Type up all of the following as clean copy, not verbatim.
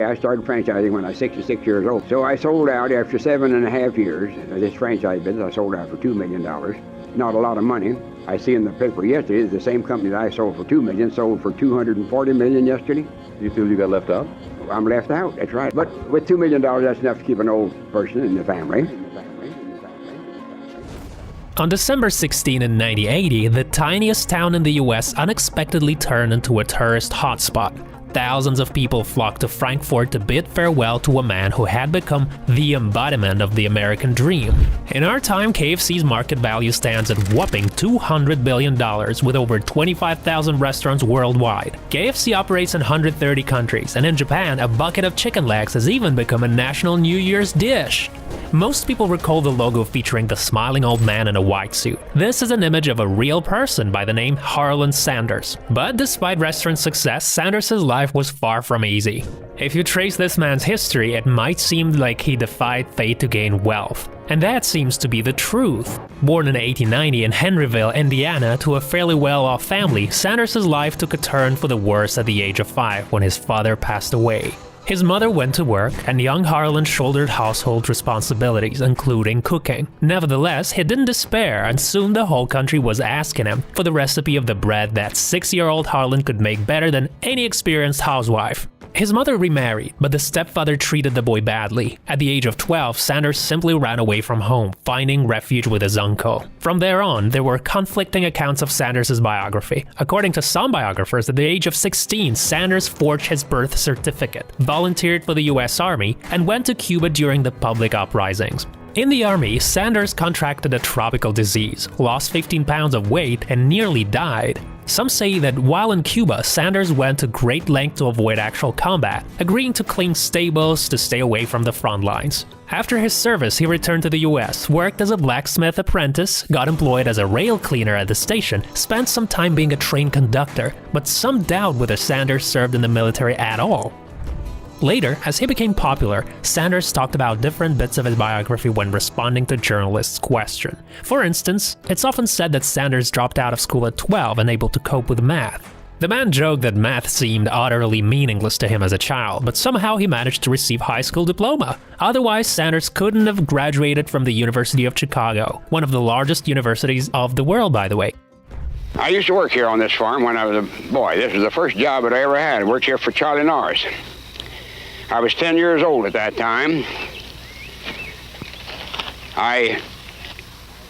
I started franchising when I was 66 years old. So I sold out after 7.5 years. This franchise business, I sold out for $2 million. Not a lot of money. I see in the paper yesterday, the same company that I sold for $2 million sold for $240 million yesterday. You feel you got left out? I'm left out, that's right. But with $2 million, that's enough to keep an old person in the family. On December 16 in 1980, the tiniest town in the US unexpectedly turned into a tourist hotspot. Thousands of people flocked to Frankfurt to bid farewell to a man who had become the embodiment of the American dream. In our time, KFC's market value stands at a whopping $200 billion with over 25,000 restaurants worldwide. KFC operates in 130 countries, and in Japan, a bucket of chicken legs has even become a national New Year's dish. Most people recall the logo featuring the smiling old man in a white suit. This is an image of a real person by the name Hарланд Sanders. But despite restaurant success, Sanders' life was far from easy. If you trace this man's history, it might seem like he defied fate to gain wealth. And that seems to be the truth. Born in 1890 in Henryville, Indiana, to a fairly well-off family, Sanders' life took a turn for the worse at the age of 5 when his father passed away. His mother went to work, and young Hарланд shouldered household responsibilities, including cooking. Nevertheless, he didn't despair, and soon the whole country was asking him for the recipe of the bread that 6-year-old Hарланд could make better than any experienced housewife. His mother remarried, but the stepfather treated the boy badly. At the age of 12, Sanders simply ran away from home, finding refuge with his uncle. From there on, there were conflicting accounts of Sanders' biography. According to some biographers, at the age of 16, Sanders forged his birth certificate, volunteered for the US Army, and went to Cuba during the public uprisings. In the army, Sanders contracted a tropical disease, lost 15 pounds of weight, and nearly died. Some say that while in Cuba, Sanders went to great length to avoid actual combat, agreeing to clean stables to stay away from the front lines. After his service, he returned to the US, worked as a blacksmith apprentice, got employed as a rail cleaner at the station, spent some time being a train conductor, but some doubt whether Sanders served in the military at all. Later, as he became popular, Sanders talked about different bits of his biography when responding to journalists' questions. For instance, it's often said that Sanders dropped out of school at 12, unable to cope with math. The man joked that math seemed utterly meaningless to him as a child, but somehow he managed to receive a high school diploma. Otherwise, Sanders couldn't have graduated from the University of Chicago, one of the largest universities of the world, by the way. I used to work here on this farm when I was a boy. This was the first job that I ever had. I worked here for Charlie Norris. I was 10 years old at that time. I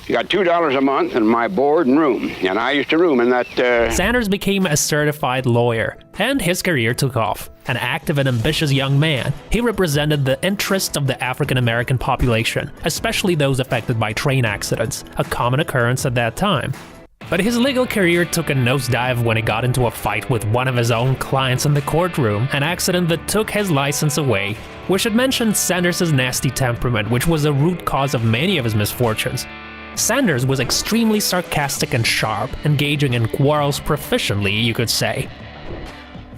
got $2 a month in my board and room, and I used to room in that... Sanders became a certified lawyer, and his career took off. An active and ambitious young man, he represented the interests of the African-American population, especially those affected by train accidents, a common occurrence at that time. But his legal career took a nosedive when he got into a fight with one of his own clients in the courtroom, an accident that took his license away. We should mention Sanders' nasty temperament, which was a root cause of many of his misfortunes. Sanders was extremely sarcastic and sharp, engaging in quarrels proficiently, you could say.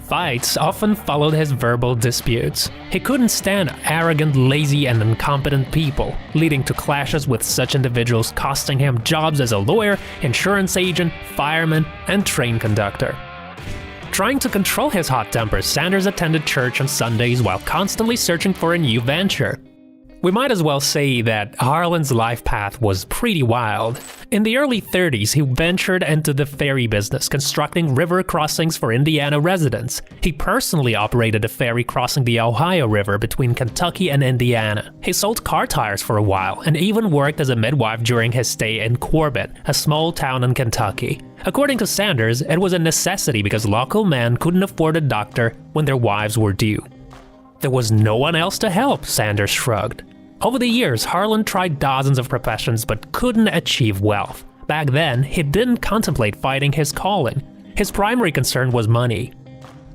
Fights often followed his verbal disputes. He couldn't stand arrogant, lazy, and incompetent people, leading to clashes with such individuals, costing him jobs as a lawyer, insurance agent, fireman, and train conductor. Trying to control his hot temper, Sanders attended church on Sundays while constantly searching for a new venture. We might as well say that Hарлland's life path was pretty wild. In the early 30s, he ventured into the ferry business, constructing river crossings for Indiana residents. He personally operated a ferry crossing the Ohio River between Kentucky and Indiana. He sold car tires for a while, and even worked as a midwife during his stay in Corbin, a small town in Kentucky. According to Sanders, it was a necessity because local men couldn't afford a doctor when their wives were due. There was no one else to help, Sanders shrugged. Over the years, Hарлland tried dozens of professions but couldn't achieve wealth. Back then, he didn't contemplate finding his calling. His primary concern was money.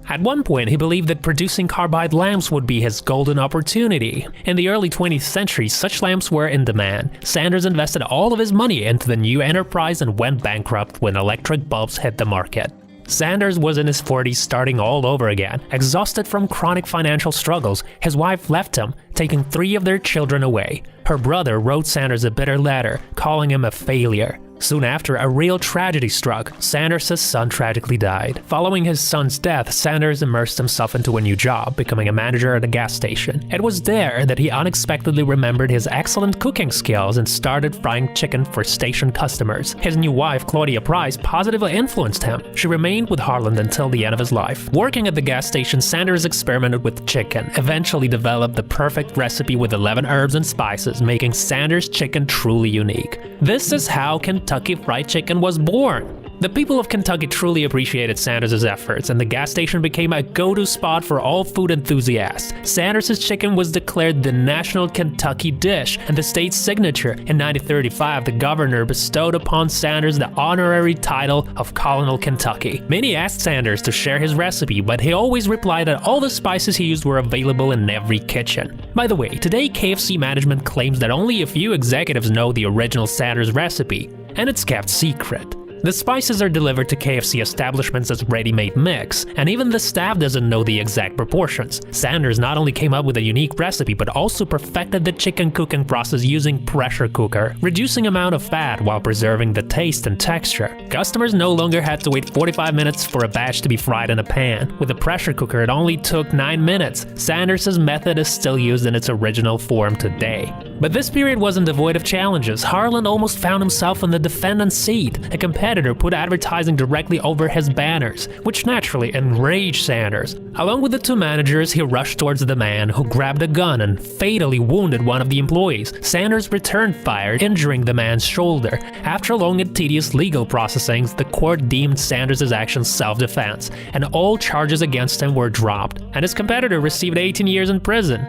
At one point, he believed that producing carbide lamps would be his golden opportunity. In the early 20th century, such lamps were in demand. Sanders invested all of his money into the new enterprise and went bankrupt when electric bulbs hit the market. Sanders was in his 40s starting all over again. Exhausted from chronic financial struggles, his wife left him, taking 3 of their children away. Her brother wrote Sanders a bitter letter, calling him a failure. Soon after, a real tragedy struck. Sanders' son tragically died. Following his son's death, Sanders immersed himself into a new job, becoming a manager at a gas station. It was there that he unexpectedly remembered his excellent cooking skills and started frying chicken for station customers. His new wife, Claudia Price, positively influenced him. She remained with Hарланд until the end of his life. Working at the gas station, Sanders experimented with chicken, eventually developed the perfect recipe with 11 herbs and spices, making Sanders' chicken truly unique. This is how Kentucky Fried Chicken was born. The people of Kentucky truly appreciated Sanders' efforts, and the gas station became a go-to spot for all food enthusiasts. Sanders' chicken was declared the national Kentucky dish and the state's signature. In 1935, the governor bestowed upon Sanders the honorary title of Colonel Kentucky. Many asked Sanders to share his recipe, but he always replied that all the spices he used were available in every kitchen. By the way, today KFC management claims that only a few executives know the original Sanders recipe, and it's kept secret. The spices are delivered to KFC establishments as ready-made mix, and even the staff doesn't know the exact proportions. Sanders not only came up with a unique recipe, but also perfected the chicken cooking process using pressure cooker, reducing amount of fat while preserving the taste and texture. Customers no longer had to wait 45 minutes for a batch to be fried in a pan. With a pressure cooker, it only took 9 minutes. Sanders' method is still used in its original form today. But this period wasn't devoid of challenges. Hарланд almost found himself in the defendant's seat. A competitor put advertising directly over his banners, which naturally enraged Sanders. Along with the two managers, he rushed towards the man, who grabbed a gun and fatally wounded one of the employees. Sanders returned fire, injuring the man's shoulder. After long and tedious legal processings, the court deemed Sanders' actions self-defense, and all charges against him were dropped, and his competitor received 18 years in prison.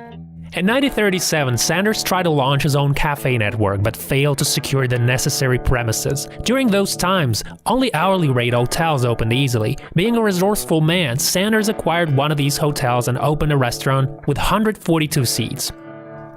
In 1937, Sanders tried to launch his own cafe network but failed to secure the necessary premises. During those times, only hourly rate hotels opened easily. Being a resourceful man, Sanders acquired one of these hotels and opened a restaurant with 142 seats.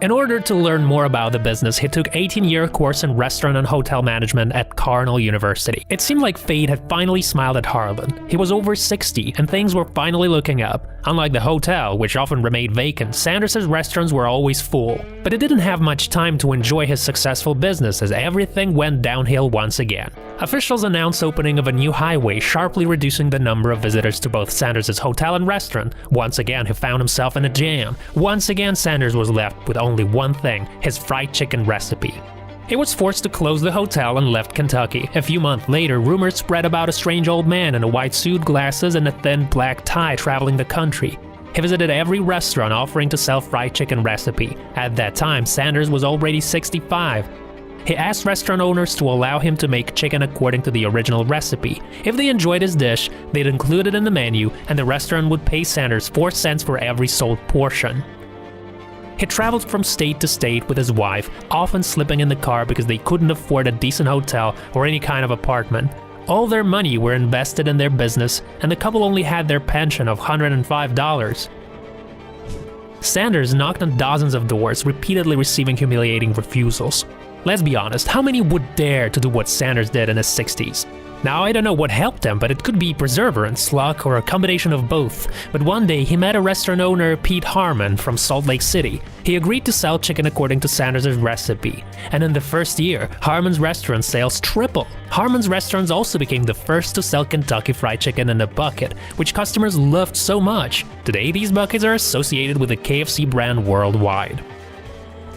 In order to learn more about the business, he took an 18-year course in restaurant and hotel management at Cornell University. It seemed like fate had finally smiled at Hарлand. He was over 60, and things were finally looking up. Unlike the hotel, which often remained vacant, Sanders' restaurants were always full. But he didn't have much time to enjoy his successful business, as everything went downhill once again. Officials announced opening of a new highway, sharply reducing the number of visitors to both Sanders' hotel and restaurant. Once again, he found himself in a jam. Once again, Sanders was left with only one thing: his fried chicken recipe. He was forced to close the hotel and left Kentucky. A few months later, rumors spread about a strange old man in a white suit, glasses, and a thin black tie traveling the country. He visited every restaurant offering to sell fried chicken recipe. At that time, Sanders was already 65. He asked restaurant owners to allow him to make chicken according to the original recipe. If they enjoyed his dish, they'd include it in the menu, and the restaurant would pay Sanders 4 cents for every sold portion. He traveled from state to state with his wife, often sleeping in the car because they couldn't afford a decent hotel or any kind of apartment. All their money were invested in their business, and the couple only had their pension of $105. Sanders knocked on dozens of doors, repeatedly receiving humiliating refusals. Let's be honest, how many would dare to do what Sanders did in his 60s? Now, I don't know what helped him, but it could be perseverance, luck, or a combination of both. But one day, he met a restaurant owner, Pete Harmon, from Salt Lake City. He agreed to sell chicken according to Sanders' recipe. And in the first year, Harmon's restaurant sales tripled. Harmon's restaurants also became the first to sell Kentucky Fried Chicken in a bucket, which customers loved so much. Today, these buckets are associated with the KFC brand worldwide.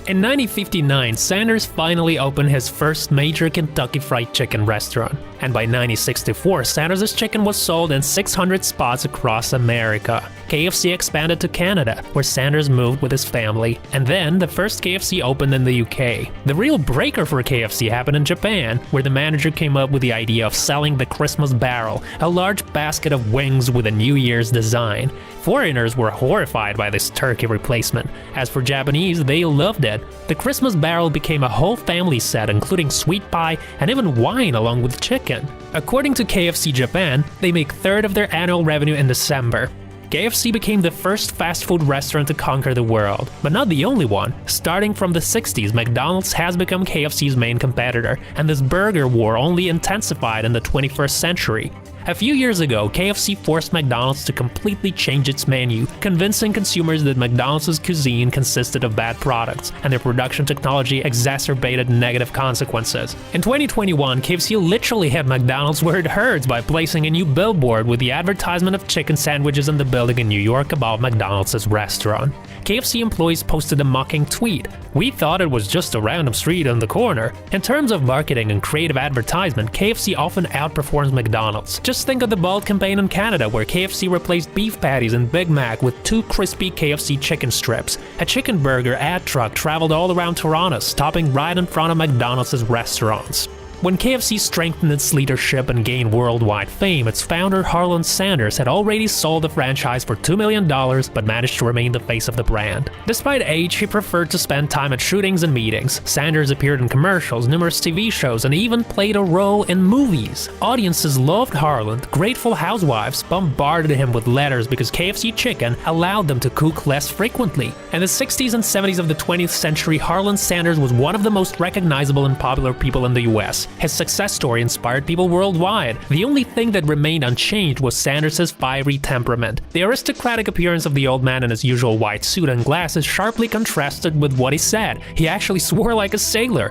In 1959, Sanders finally opened his first major Kentucky Fried Chicken restaurant, and by 1964, Sanders' chicken was sold in 600 spots across America. KFC expanded to Canada, where Sanders moved with his family, and then the first KFC opened in the UK. The real breaker for KFC happened in Japan, where the manager came up with the idea of selling the Christmas barrel, a large basket of wings with a New Year's design. Foreigners were horrified by this turkey replacement. As for Japanese, they loved it. The Christmas barrel became a whole family set, including sweet pie and even wine along with chicken. According to KFC Japan, they make a third of their annual revenue in December. KFC became the first fast food restaurant to conquer the world, but not the only one. Starting from the 60s, McDonald's has become KFC's main competitor, and this burger war only intensified in the 21st century. A few years ago, KFC forced McDonald's to completely change its menu, convincing consumers that McDonald's cuisine consisted of bad products, and their production technology exacerbated negative consequences. In 2021, KFC literally had McDonald's where it hurts by placing a new billboard with the advertisement of chicken sandwiches in the building in New York above McDonald's restaurant. KFC employees posted a mocking tweet. "We thought it was just a random street on the corner." In terms of marketing and creative advertisement, KFC often outperforms McDonald's. Just think of the Bald campaign in Canada, where KFC replaced beef patties and Big Mac with 2 crispy KFC chicken strips. A chicken burger ad truck traveled all around Toronto, stopping right in front of McDonald's restaurants. When KFC strengthened its leadership and gained worldwide fame, its founder Hарлand Sanders had already sold the franchise for $2 million but managed to remain the face of the brand. Despite age, he preferred to spend time at shootings and meetings. Sanders appeared in commercials, numerous TV shows, and even played a role in movies. Audiences loved Hарлand. Grateful housewives bombarded him with letters because KFC chicken allowed them to cook less frequently. In the 60s and 70s of the 20th century, Hарлand Sanders was one of the most recognizable and popular people in the US. His success story inspired people worldwide. The only thing that remained unchanged was Sanders' fiery temperament. The aristocratic appearance of the old man in his usual white suit and glasses sharply contrasted with what he said. He actually swore like a sailor.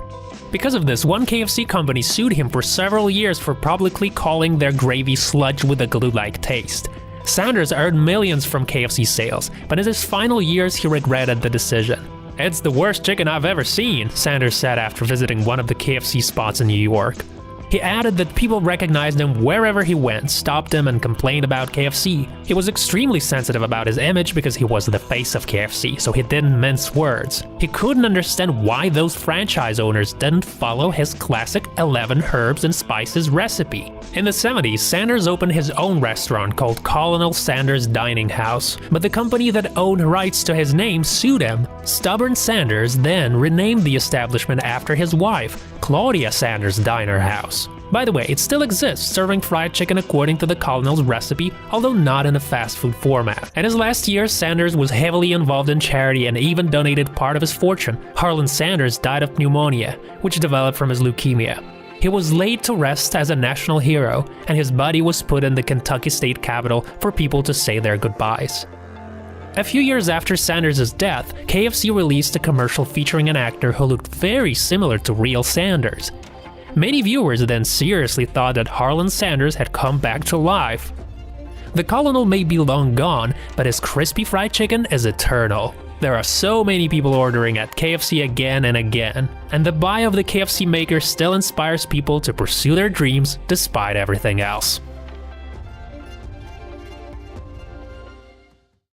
Because of this, one KFC company sued him for several years for publicly calling their gravy sludge with a glue-like taste. Sanders earned millions from KFC sales, but in his final years he regretted the decision. "It's the worst chicken I've ever seen," Sanders said after visiting one of the KFC spots in New York. He added that people recognized him wherever he went, stopped him, and complained about KFC. He was extremely sensitive about his image because he was the face of KFC, so he didn't mince words. He couldn't understand why those franchise owners didn't follow his classic 11 herbs and spices recipe. In the 70s, Sanders opened his own restaurant called Colonel Sanders Dining House, but the company that owned rights to his name sued him. Stubborn Sanders then renamed the establishment after his wife, Claudia Sanders Diner House. By the way, it still exists, serving fried chicken according to the Colonel's recipe, although not in a fast food format. In his last years, Sanders was heavily involved in charity and even donated part of his fortune. Hарлand Sanders died of pneumonia, which developed from his leukemia. He was laid to rest as a national hero, and his body was put in the Kentucky State Capitol for people to say their goodbyes. A few years after Sanders' death, KFC released a commercial featuring an actor who looked very similar to real Sanders. Many viewers then seriously thought that Hарлand Sanders had come back to life. The Colonel may be long gone, but his crispy fried chicken is eternal. There are so many people ordering at KFC again and again, and the buy of the KFC maker still inspires people to pursue their dreams despite everything else.